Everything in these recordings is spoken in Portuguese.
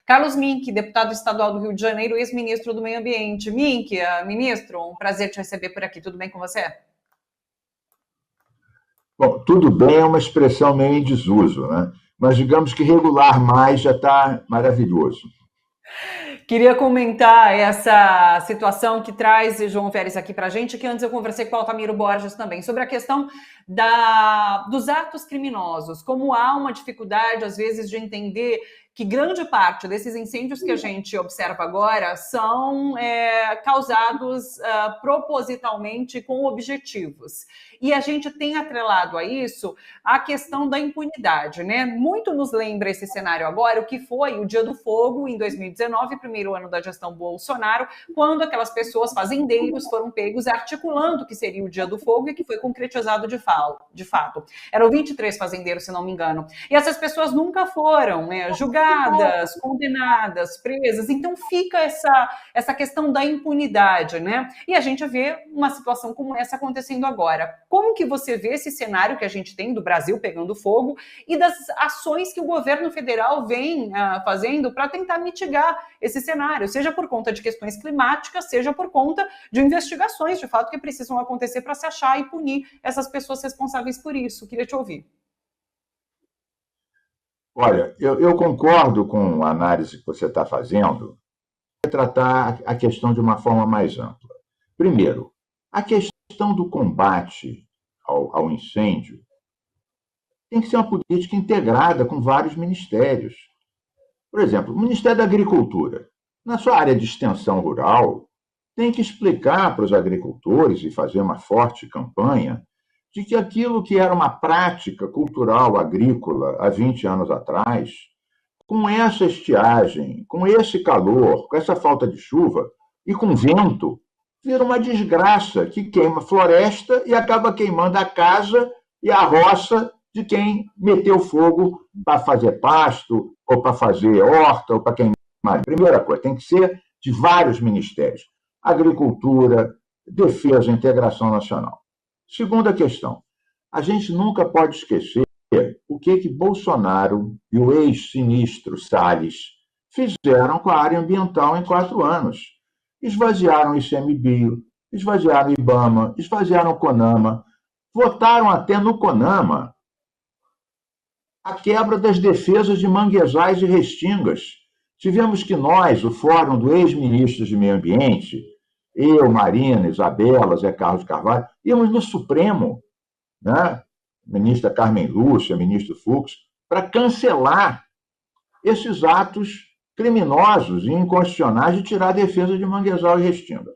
Carlos Mink, deputado estadual do Rio de Janeiro, ex-ministro do Meio Ambiente. Mink, ministro, um prazer te receber por aqui. Tudo bem com você? Bom, tudo bem é uma expressão meio em desuso, né? Mas digamos que regular mais já está maravilhoso. Queria comentar essa situação que traz João Félix aqui para a gente, que antes eu conversei com o Altamiro Borges também, sobre a questão dos atos criminosos, como há uma dificuldade, às vezes, de entender que grande parte desses incêndios que a gente observa agora são causados propositalmente com objetivos. E a gente tem atrelado a isso a questão da impunidade, né? Muito nos lembra esse cenário agora, o que foi o Dia do Fogo, em 2019, primeiro ano da gestão Bolsonaro, quando aquelas pessoas, fazendeiros, foram pegos articulando o que seria o Dia do Fogo e que foi concretizado de fato. Eram 23 fazendeiros, se não me engano. E essas pessoas nunca foram, né, julgadas, condenadas, presas. Então fica essa questão da impunidade, né? E a gente vê uma situação como essa acontecendo agora. Como que você vê esse cenário que a gente tem do Brasil pegando fogo e das ações que o governo federal vem fazendo para tentar mitigar esse cenário, seja por conta de questões climáticas, seja por conta de investigações, de fato, que precisam acontecer para se achar e punir essas pessoas responsáveis por isso? Queria te ouvir. Olha, eu concordo com a análise que você está fazendo, tratar a questão de uma forma mais ampla. Primeiro, a questão do combate ao incêndio tem que ser uma política integrada com vários ministérios. Por exemplo, o Ministério da Agricultura, na sua área de extensão rural, tem que explicar para os agricultores e fazer uma forte campanha de que aquilo que era uma prática cultural agrícola há 20 anos atrás, com essa estiagem, com esse calor, com essa falta de chuva e com vento, vira uma desgraça que queima floresta e acaba queimando a casa e a roça de quem meteu fogo para fazer pasto, ou para fazer horta, ou para queimar. Primeira coisa, tem que ser de vários ministérios. Agricultura, defesa, integração nacional. Segunda questão, a gente nunca pode esquecer o que Bolsonaro e o ex-ministro Salles fizeram com a área ambiental em 4 anos. Esvaziaram o ICMBio, esvaziaram o IBAMA, esvaziaram o CONAMA, votaram até no CONAMA a quebra das defesas de manguezais e restingas. Tivemos que nós, o Fórum do Ex-Ministros de Meio Ambiente, eu, Marina, Isabela, Zé Carlos Carvalho, íamos no Supremo, né? Ministra Carmen Lúcia, ministro Fux, para cancelar esses atos criminosos e inconstitucionais de tirar a defesa de manguezal e restinga.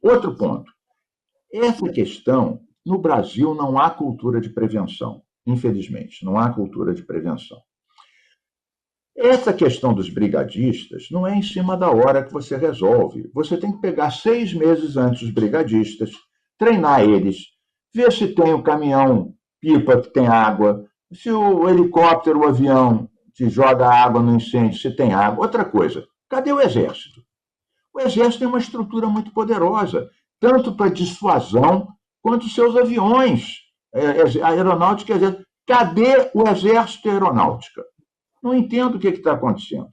Outro ponto. Essa questão, no Brasil, não há cultura de prevenção. Infelizmente, não há cultura de prevenção. Essa questão dos brigadistas não é em cima da hora que você resolve. Você tem que pegar 6 meses antes os brigadistas, treinar eles, ver se tem o caminhão-pipa que tem água, se o helicóptero, o avião que joga água no incêndio, se tem água. Outra coisa, cadê o Exército? O Exército tem uma estrutura muito poderosa, tanto para dissuasão quanto seus aviões. A aeronáutica, cadê o Exército e a aeronáutica? Não entendo o que está acontecendo.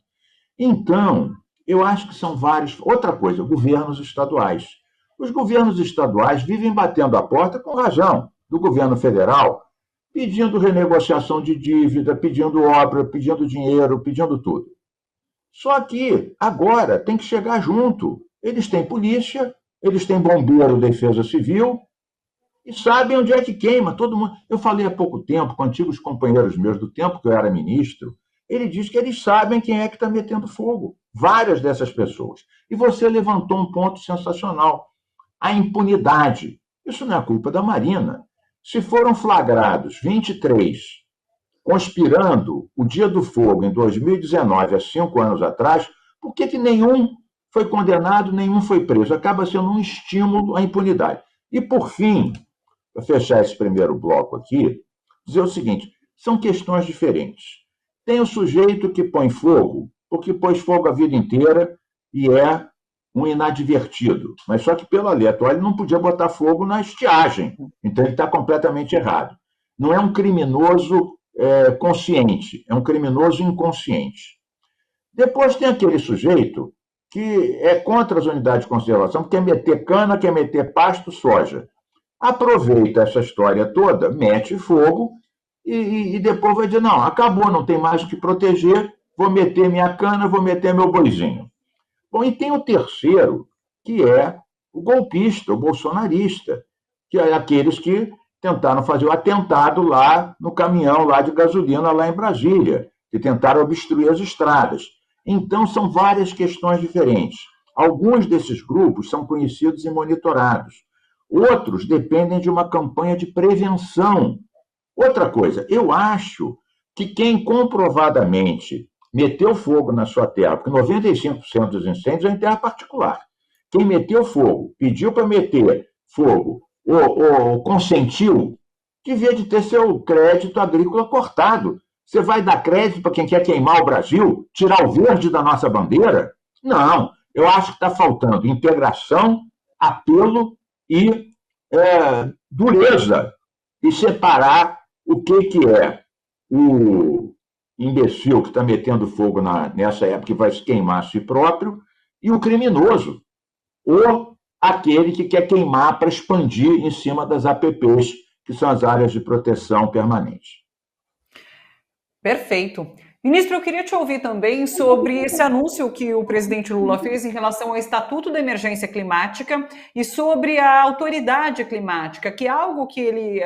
Então, eu acho que são vários. Outra coisa, governos estaduais. Os governos estaduais vivem batendo a porta, com razão, do governo federal, pedindo renegociação de dívida, pedindo obra, pedindo dinheiro, pedindo tudo. Só que agora tem que chegar junto. Eles têm polícia, eles têm bombeiro, defesa civil, e sabem onde é que queima. Todo mundo. Eu falei há pouco tempo com antigos companheiros meus, do tempo que eu era ministro, ele diz que eles sabem quem é que está metendo fogo. Várias dessas pessoas. E você levantou um ponto sensacional. A impunidade. Isso não é culpa da Marina. Se foram flagrados 23 conspirando o Dia do Fogo em 2019, há 5 anos atrás, por que nenhum foi condenado, nenhum foi preso? Acaba sendo um estímulo à impunidade. E, por fim, para fechar esse primeiro bloco aqui, dizer o seguinte, são questões diferentes. Tem o sujeito que põe fogo, porque pôs fogo a vida inteira e é um inadvertido. Mas só que, pela lei atual, ele não podia botar fogo na estiagem. Então, ele está completamente errado. Não é um criminoso consciente, é um criminoso inconsciente. Depois tem aquele sujeito que é contra as unidades de conservação, quer meter cana, quer meter pasto, soja. Aproveita essa história toda, mete fogo e depois vai dizer, não, acabou, não tem mais o que proteger, vou meter minha cana, vou meter meu boizinho. Bom, e tem o terceiro, que é o golpista, o bolsonarista, que é aqueles que tentaram fazer o atentado lá no caminhão lá de gasolina lá em Brasília, que tentaram obstruir as estradas. Então, são várias questões diferentes. Alguns desses grupos são conhecidos e monitorados. Outros dependem de uma campanha de prevenção. Outra coisa, eu acho que quem comprovadamente meteu fogo na sua terra, porque 95% dos incêndios é em terra particular. Quem meteu fogo, pediu para meter fogo ou consentiu, devia de ter seu crédito agrícola cortado. Você vai dar crédito para quem quer queimar o Brasil, tirar o verde da nossa bandeira? Não, eu acho que está faltando integração, apelo e dureza, e separar o que é o imbecil que está metendo fogo nessa época e vai se queimar a si próprio, e o criminoso, ou aquele que quer queimar para expandir em cima das APPs, que são as áreas de proteção permanente. Perfeito. Ministro, eu queria te ouvir também sobre esse anúncio que o presidente Lula fez em relação ao Estatuto da Emergência Climática e sobre a autoridade climática, que é algo que ele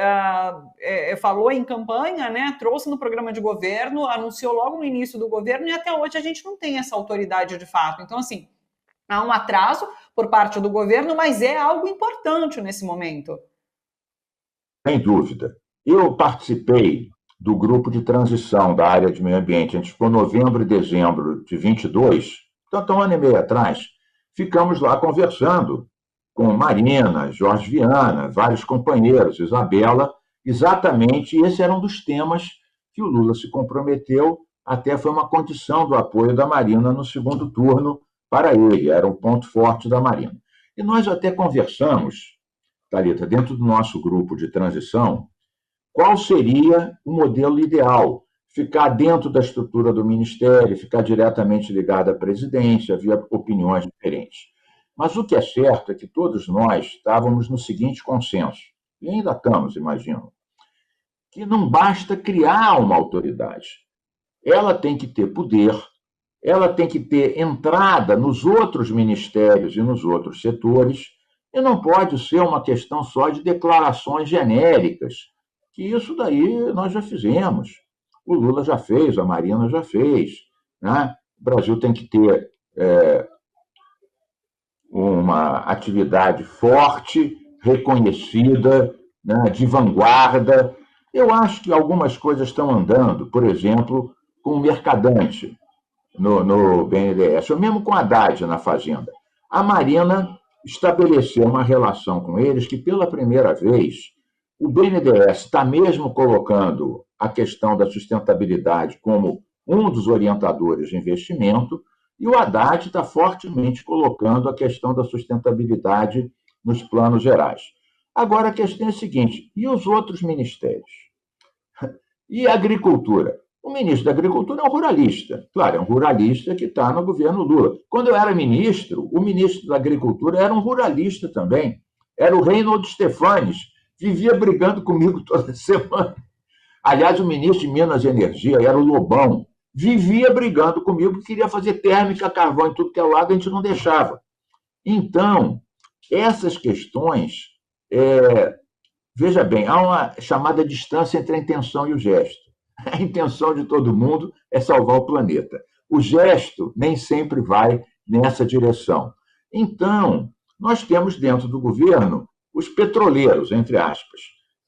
falou em campanha, né, trouxe no programa de governo, anunciou logo no início do governo e até hoje a gente não tem essa autoridade de fato. Então, assim, há um atraso por parte do governo, mas é algo importante nesse momento. Sem dúvida. Eu participei do grupo de transição da área de meio ambiente. A gente ficou novembro e dezembro de 22, então um ano e meio atrás, ficamos lá conversando com Marina, Jorge Viana, vários companheiros, Isabela, exatamente esse era um dos temas que o Lula se comprometeu, até foi uma condição do apoio da Marina no segundo turno para ele, era um ponto forte da Marina. E nós até conversamos, Thalita, dentro do nosso grupo de transição, qual seria o modelo ideal? Ficar dentro da estrutura do Ministério, ficar diretamente ligado à presidência, havia opiniões diferentes. Mas o que é certo é que todos nós estávamos no seguinte consenso, e ainda estamos, imagino, que não basta criar uma autoridade. Ela tem que ter poder, ela tem que ter entrada nos outros ministérios e nos outros setores, e não pode ser uma questão só de declarações genéricas, que isso daí nós já fizemos. O Lula já fez, a Marina já fez. Né? O Brasil tem que ter uma atividade forte, reconhecida, né, de vanguarda. Eu acho que algumas coisas estão andando, por exemplo, com o Mercadante no BNDES, ou mesmo com a Haddad na Fazenda. A Marina estabeleceu uma relação com eles que, pela primeira vez, o BNDES está mesmo colocando a questão da sustentabilidade como um dos orientadores de investimento, e o Haddad está fortemente colocando a questão da sustentabilidade nos planos gerais. Agora, a questão é a seguinte, e os outros ministérios? E a agricultura? O ministro da Agricultura é um ruralista. Claro, é um ruralista que está no governo Lula. Quando eu era ministro, o ministro da Agricultura era um ruralista também. Era o Reinaldo Stefanes, vivia brigando comigo toda semana. Aliás, o ministro de Minas e Energia era o Lobão, vivia brigando comigo, porque queria fazer térmica, carvão em tudo que é lado, a gente não deixava. Então, essas questões, veja bem, há uma chamada distância entre a intenção e o gesto. A intenção de todo mundo é salvar o planeta. O gesto nem sempre vai nessa direção. Então, nós temos dentro do governo os petroleiros, entre aspas,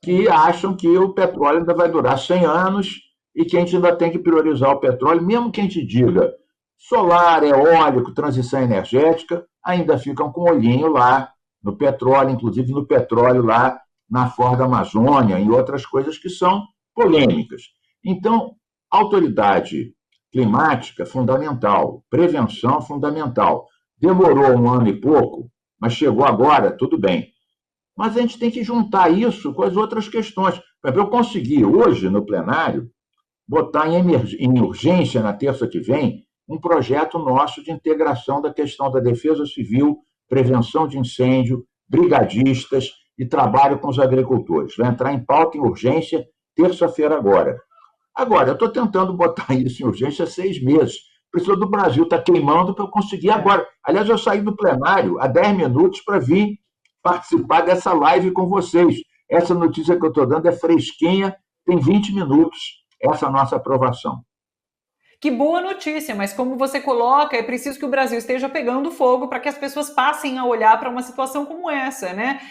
que acham que o petróleo ainda vai durar 100 anos e que a gente ainda tem que priorizar o petróleo, mesmo que a gente diga solar, eólico, transição energética, ainda ficam com o olhinho lá no petróleo, inclusive no petróleo lá na Foz da Amazônia e outras coisas que são polêmicas. Então, autoridade climática fundamental, prevenção fundamental. Demorou um ano e pouco, mas chegou agora, tudo bem. Mas a gente tem que juntar isso com as outras questões. Por exemplo, eu consegui hoje, no plenário, botar em urgência, na terça que vem, um projeto nosso de integração da questão da defesa civil, prevenção de incêndio, brigadistas e trabalho com os agricultores. Vai entrar em pauta em urgência terça-feira agora. Agora, eu estou tentando botar isso em urgência há 6 meses. O presidente do Brasil está queimando para eu conseguir agora. Aliás, eu saí do plenário há 10 minutos para vir participar dessa live com vocês. Essa notícia que eu estou dando é fresquinha, tem 20 minutos essa nossa aprovação. Que boa notícia, mas como você coloca, é preciso que o Brasil esteja pegando fogo para que as pessoas passem a olhar para uma situação como essa, né?